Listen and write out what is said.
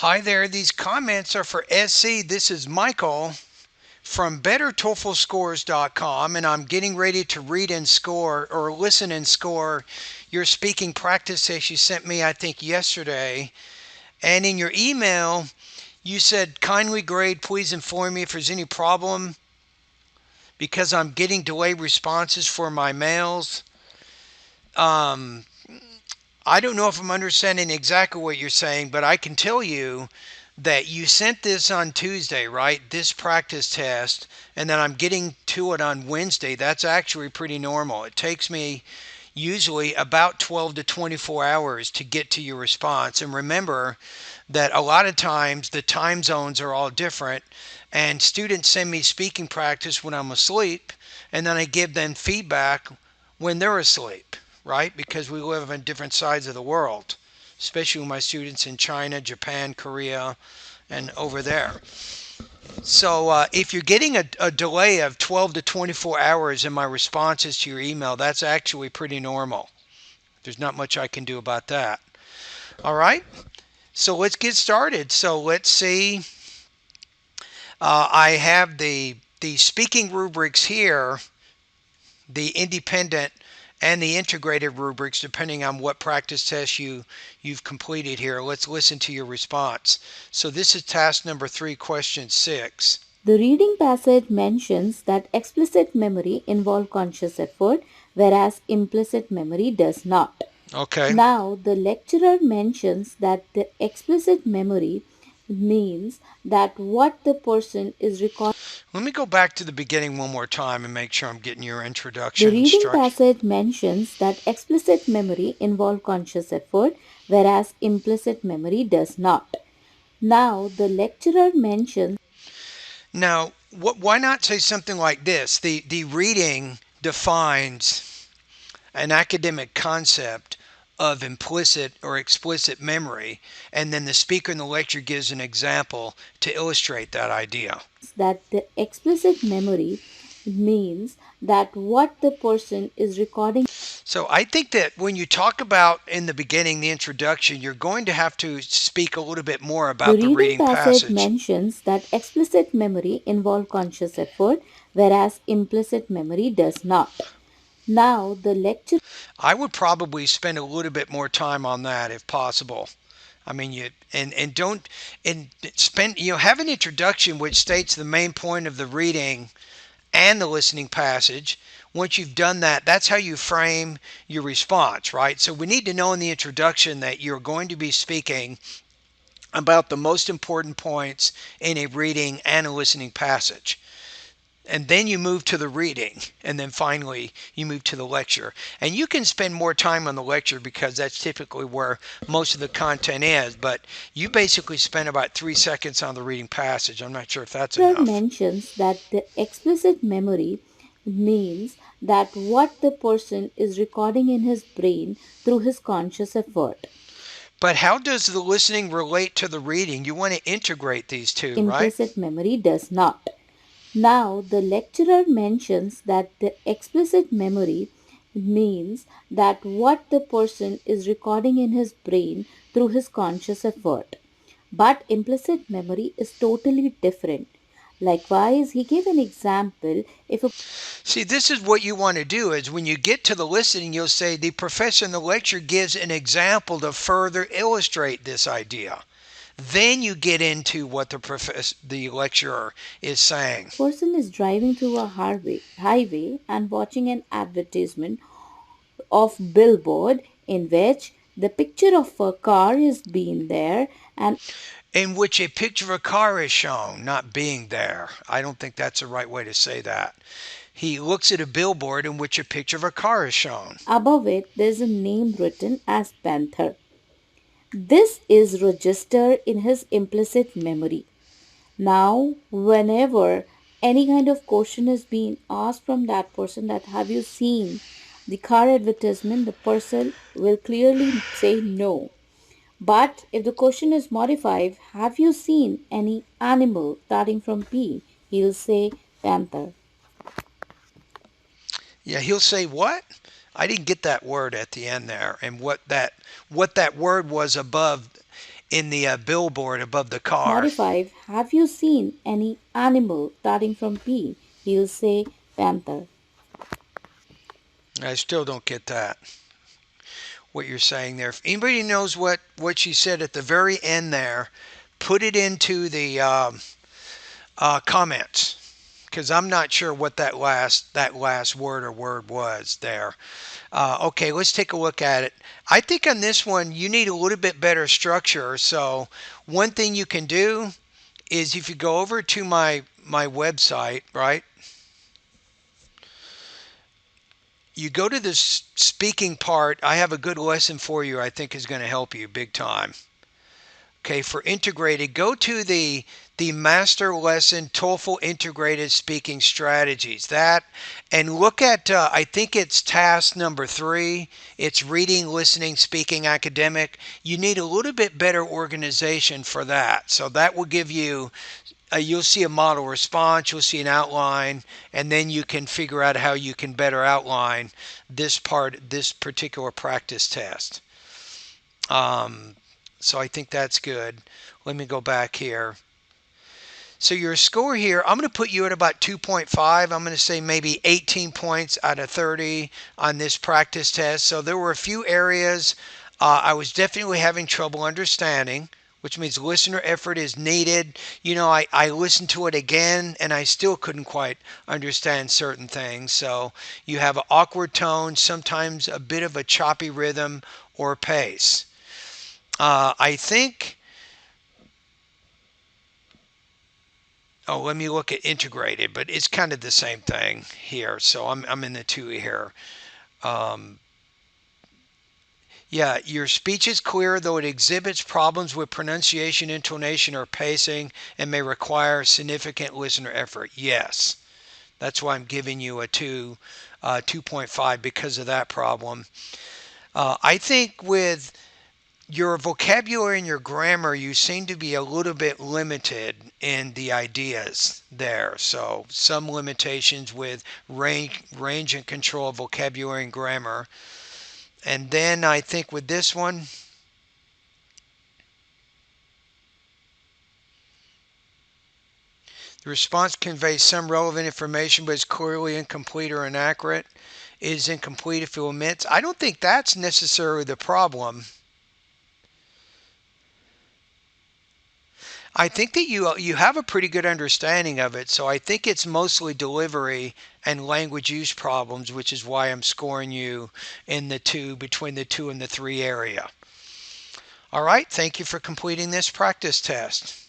Hi there, these comments are for SC. This is Michael from BetterTOEFLScores.com, and I'm getting ready to read and score or listen and score your speaking practice test you sent me, I think, yesterday. And in your email, you said, kindly grade, please inform me if there's any problem because I'm getting delayed responses for my mails. Um, I don't know if I'm understanding exactly what you're saying, but I can tell you that you sent this on Tuesday, right? This practice test, and then I'm getting to it on Wednesday. That's actually pretty normal. It takes me usually about 12 to 24 hours to get to your response. And remember that a lot of times the time zones are all different, and students send me speaking practice when I'm asleep, and then I give them feedback when they're asleep, right? Because we live on different sides of the world, especially with my students in China, Japan, Korea, and over there. So if you're getting a delay of 12 to 24 hours in my responses to your email, that's actually pretty normal. There's not much I can do about that. All right, so let's get started. So let's see. I have the speaking rubrics here, the independent and the integrated rubrics, depending on what practice test you've completed here. Let's listen to your response. So this is task number 3, question 6. The reading passage mentions that explicit memory involves conscious effort, whereas implicit memory does not. Okay. Now, the lecturer mentions that the explicit memory means that what the person is recalling. Let me go back to the beginning one more time and make sure I'm getting your The introduction reading structure. passage mentions that explicit memory involves conscious effort, whereas implicit memory does not. Now, the lecturer mentions. Now, why not say something like this? The reading defines an academic concept of implicit or explicit memory, and then the speaker in the lecture gives an example to illustrate that idea. That the explicit memory means that what the person is recording. So I think that when you talk about in the beginning, the introduction, you're going to have to speak a little bit more The about the reading reading passage passage. mentions that explicit memory involves conscious effort, whereas implicit memory does not. Now, the lecturer. I would probably spend a little bit more time on that if possible. I mean, you and don't and spend have an introduction which states the main point of the reading and the listening passage. Once you've done that, that's how you frame your response, right? So we need to know in the introduction that you're going to be speaking about the most important points in a reading and a listening passage. And then you move to the reading, and then finally you move to the lecture. And you can spend more time on the lecture because that's typically where most of the content is, but you basically spend about 3 seconds on the reading passage. I'm not sure if that's enough. mentions that the explicit memory means that what the person is recording in his brain through his conscious effort. But how does the listening relate to the reading? You want to integrate these two, right? Implicit memory does not. Now, the lecturer mentions that the explicit memory means that what the person is recording in his brain through his conscious effort. But implicit memory is totally different. Likewise, he gave an example if a See, this is what you want to do is when you get to the listening, you'll say the professor in the lecture gives an example to further illustrate this idea. Then you get into what the lecturer is saying. person is driving through a highway and watching an advertisement of billboard in which the picture of a car is being there and In which a picture of a car is shown, not being there. I don't think that's the right way to say that. He looks at a billboard in which a picture of a car is shown. above it there's a name written as Panther. This is registered in his implicit memory. Now, whenever any kind of question is being asked from that person that have you seen the car advertisement, the person will clearly say no. But if the question is modified, have you seen any animal starting from P? He'll say panther. Yeah, he'll say what? I didn't get that word at the end there, and what that word was above. in the billboard above the car. 95. Have you seen any animal starting from P? He'll say panther. I still don't get that, what you're saying there. If anybody knows what she said at the very end there, put it into the comments, because I'm not sure what that last word was there. Okay, let's take a look at it. I think on this one you need a little bit better structure. So one thing you can do is if you go over to my website, right? You go to this speaking part. I have a good lesson for you. I think is going to help you big time. Okay, for integrated, go to the master lesson TOEFL integrated speaking strategies. That and look at I think it's task number 3. It's reading, listening, speaking, academic. You need a little bit better organization for that. So that will give you you'll see a model response, you'll see an outline, and then you can figure out how you can better outline this particular practice test. Um, so I think that's good. Let me go back here. So your score here, I'm going to put you at about 2.5. I'm going to say maybe 18 points out of 30 on this practice test. So there were a few areas I was definitely having trouble understanding, which means listener effort is needed. I listened to it again and I still couldn't quite understand certain things. So you have an awkward tone, sometimes a bit of a choppy rhythm or pace. I think, oh, let me look at integrated, but it's kind of the same thing here. So I'm in the two here. Um, yeah, your speech is clear, though it exhibits problems with pronunciation, intonation, or pacing and may require significant listener effort. Yes, that's why I'm giving you a 2.5 because of that problem. I think with your vocabulary and your grammar, you seem to be a little bit limited in the ideas there. So some limitations with range and control of vocabulary and grammar. And then I think with this one, the response conveys some relevant information, but is clearly incomplete or inaccurate. It is incomplete if it omits. I don't think that's necessarily the problem. I think that you have a pretty good understanding of it, so I think it's mostly delivery and language use problems, which is why I'm scoring you in the two between the 2 and the 3 area. All right, thank you for completing this practice test.